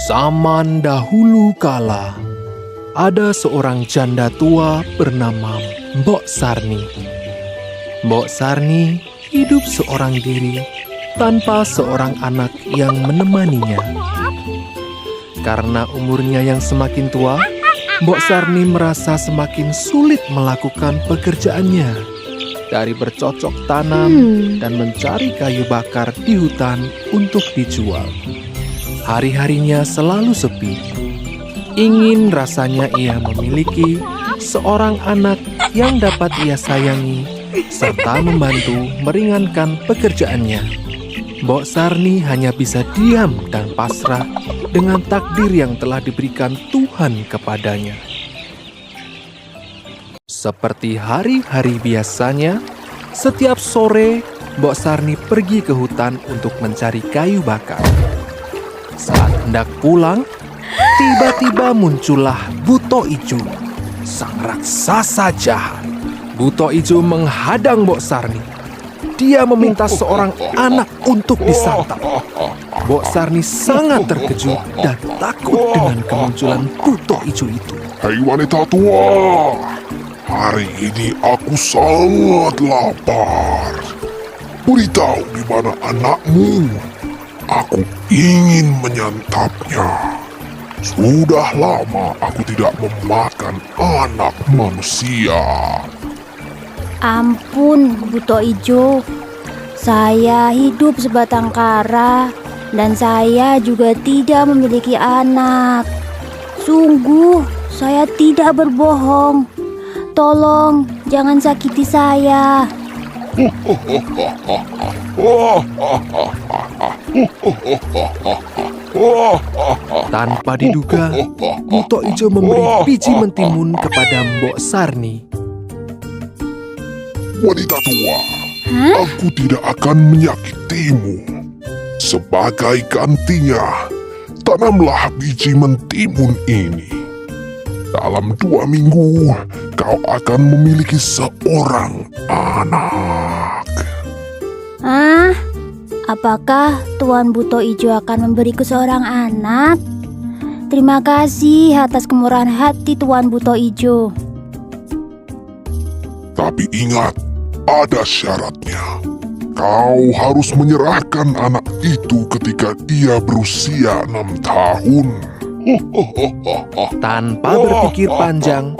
Zaman dahulu kala, ada seorang janda tua bernama Mbok Sarni. Mbok Sarni hidup seorang diri tanpa seorang anak yang menemaninya. Karena umurnya yang semakin tua, Mbok Sarni merasa semakin sulit melakukan pekerjaannya. Dari bercocok tanam dan mencari kayu bakar di hutan untuk dijual. Hari-harinya selalu sepi. Ingin rasanya ia memiliki seorang anak yang dapat ia sayangi serta membantu meringankan pekerjaannya. Mbok Sarni hanya bisa diam dan pasrah dengan takdir yang telah diberikan Tuhan kepadanya. Seperti hari-hari biasanya, setiap sore Mbok Sarni pergi ke hutan untuk mencari kayu bakar. Saat hendak pulang, tiba-tiba muncullah Buto Ijo, sang raksasa jahat. Buto Ijo menghadang Mbok Sarni. Dia meminta seorang anak untuk disantap. Mbok Sarni sangat terkejut dan takut dengan kemunculan Buto Ijo itu. Hei wanita tua, hari ini aku sangat lapar. Beritahu di mana anakmu. Aku ingin menyantapnya. Sudah lama aku tidak memakan anak manusia. Ampun, Buto Ijo. Saya hidup sebatang kara dan saya juga tidak memiliki anak. Sungguh, saya tidak berbohong. Tolong, jangan sakiti saya. Tanpa diduga, Buto Ijo memberi biji mentimun kepada Mbok Sarni. Wanita tua, aku tidak akan menyakitimu. Sebagai gantinya, tanamlah biji mentimun ini. Dalam 2 minggu, kau akan memiliki seorang anak. Apakah Tuan Buto Ijo akan memberiku seorang anak? Terima kasih atas kemurahan hati Tuan Buto Ijo. Tapi ingat, ada syaratnya. Kau harus menyerahkan anak itu ketika ia berusia 6 tahun. Tanpa berpikir panjang,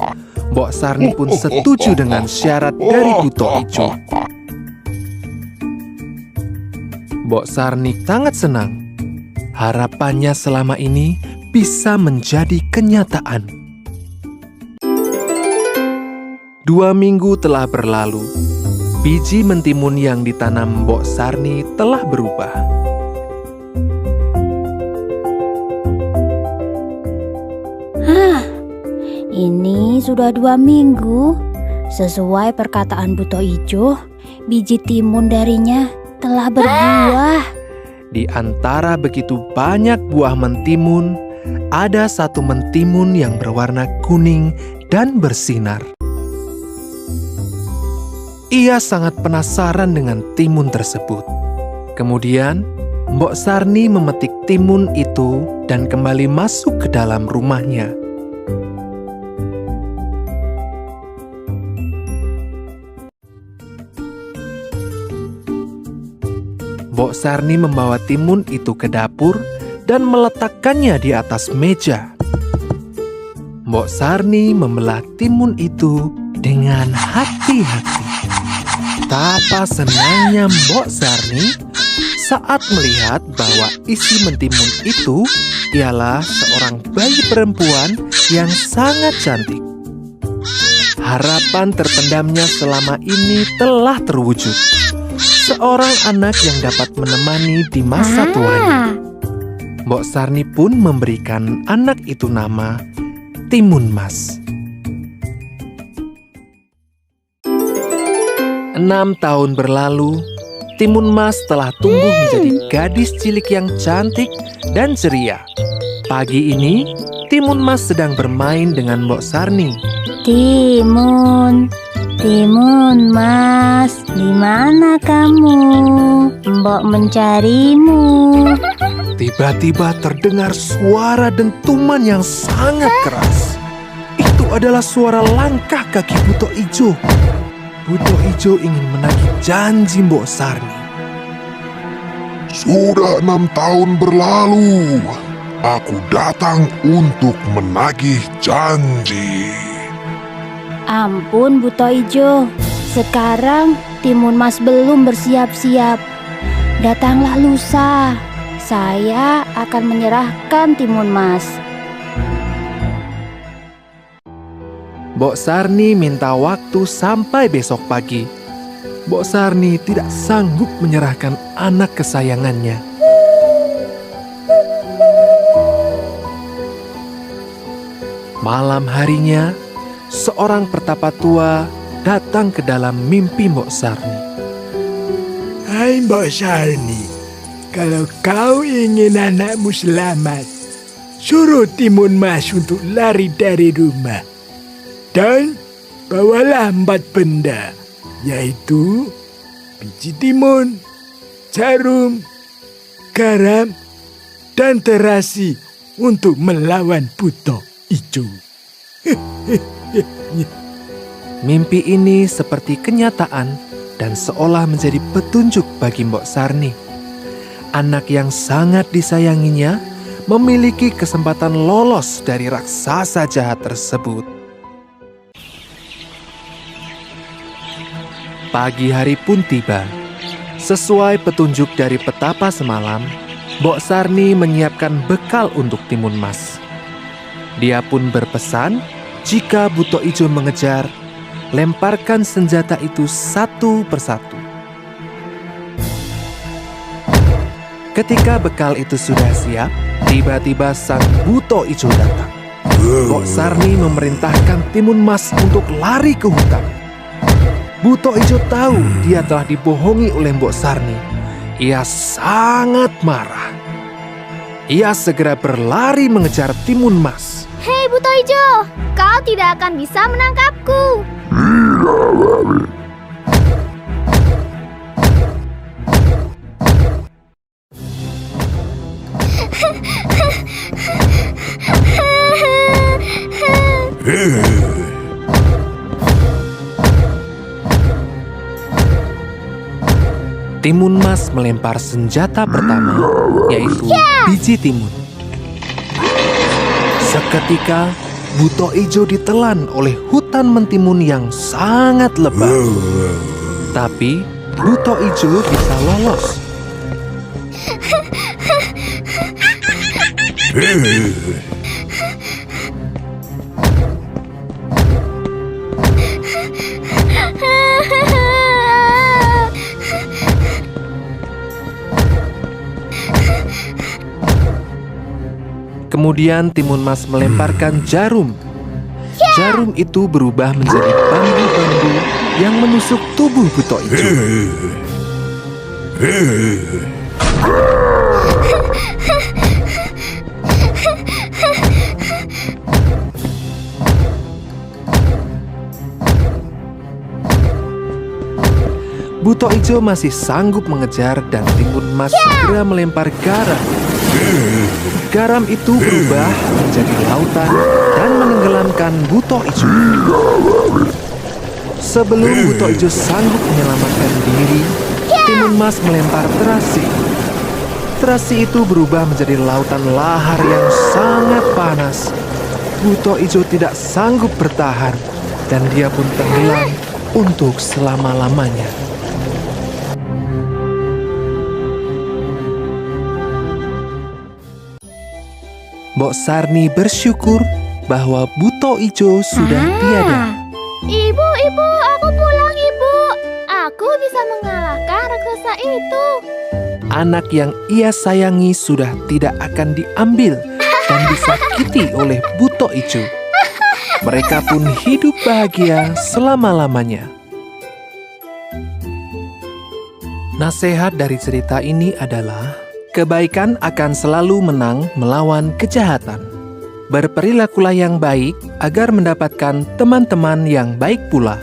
Mbok Sarni pun setuju dengan syarat dari Buto Ijo. Mbok Sarni sangat senang. Harapannya selama ini bisa menjadi kenyataan. 2 minggu telah berlalu. Biji mentimun yang ditanam Mbok Sarni telah berubah. Ini sudah 2 minggu. Sesuai perkataan Buto Ijo, biji timun darinya telah berbuah. Di antara begitu banyak buah mentimun, ada satu mentimun yang berwarna kuning dan bersinar. Ia sangat penasaran dengan timun tersebut. Kemudian, Mbok Sarni memetik timun itu dan kembali masuk ke dalam rumahnya. Mbok Sarni membawa timun itu ke dapur dan meletakkannya di atas meja. Mbok Sarni membelah timun itu dengan hati-hati. Betapa senangnya Mbok Sarni saat melihat bahwa isi mentimun itu ialah seorang bayi perempuan yang sangat cantik. Harapan terpendamnya selama ini telah terwujud. Seorang anak yang dapat menemani di masa tuanya. Mbok Sarni pun memberikan anak itu nama Timun Mas. 6 tahun berlalu, Timun Mas telah tumbuh menjadi gadis cilik yang cantik dan ceria. Pagi ini, Timun Mas sedang bermain dengan Mbok Sarni. Timun Mas, di mana kamu? Mbok mencarimu. Tiba-tiba terdengar suara dentuman yang sangat keras. Itu adalah suara langkah kaki Buto Ijo. Buto Ijo ingin menagih janji Mbok Sarni. Sudah 6 tahun berlalu. Aku datang untuk menagih janji. Ampun Buto Ijo, sekarang Timun Mas belum bersiap-siap. Datanglah lusa, saya akan menyerahkan Timun Mas. Mbok Sarni minta waktu sampai besok pagi. Mbok Sarni tidak sanggup menyerahkan anak kesayangannya. Malam harinya, seorang pertapa tua datang ke dalam mimpi Mbok Sarni. Hai Mbok Sarni, kalau kau ingin anakmu selamat, suruh Timun Mas untuk lari dari rumah. Dan bawalah 4 benda, yaitu biji timun, jarum, garam, dan terasi untuk melawan Buto Ijo. Mimpi ini seperti kenyataan dan seolah menjadi petunjuk bagi Mbok Sarni. Anak yang sangat disayanginya memiliki kesempatan lolos dari raksasa jahat tersebut. Pagi hari pun tiba. Sesuai petunjuk dari petapa semalam, Mbok Sarni menyiapkan bekal untuk Timun Mas. Dia pun berpesan, jika Buto Ijo mengejar, lemparkan senjata itu satu persatu. Ketika bekal itu sudah siap, tiba-tiba sang Buto Ijo datang. Mbok Sarni memerintahkan Timun Mas untuk lari ke hutan. Buto Ijo tahu dia telah dibohongi oleh Mbok Sarni. Ia sangat marah. Ia segera berlari mengejar Timun Mas. Hei Buto Ijo, kau tidak akan bisa menangkapku. Timun Mas melempar senjata pertama, yaitu biji timun. Seketika, Buto Ijo ditelan oleh hutan mentimun yang sangat lebat. Tapi, Buto Ijo bisa lolos. Kemudian Timun Mas melemparkan jarum. Jarum itu berubah menjadi bambu-bambu yang menusuk tubuh Buto Ijo. Buto Ijo masih sanggup mengejar dan Timun Mas segera melempar garam. Garam itu berubah menjadi lautan dan menenggelamkan Buto Ijo. Sebelum Buto Ijo sanggup menyelamatkan diri, Timun Mas melempar terasi. Terasi itu berubah menjadi lautan lahar yang sangat panas. Buto Ijo tidak sanggup bertahan dan dia pun tenggelam untuk selama-lamanya. Mbok Sarni bersyukur bahwa Buto Ijo sudah tiada. Ibu, aku pulang ibu. Aku bisa mengalahkan raksasa itu. Anak yang ia sayangi sudah tidak akan diambil dan disakiti oleh Buto Ijo. Mereka pun hidup bahagia selama-lamanya. Nasihat dari cerita ini adalah, kebaikan akan selalu menang melawan kejahatan. Berperilakulah yang baik agar mendapatkan teman-teman yang baik pula.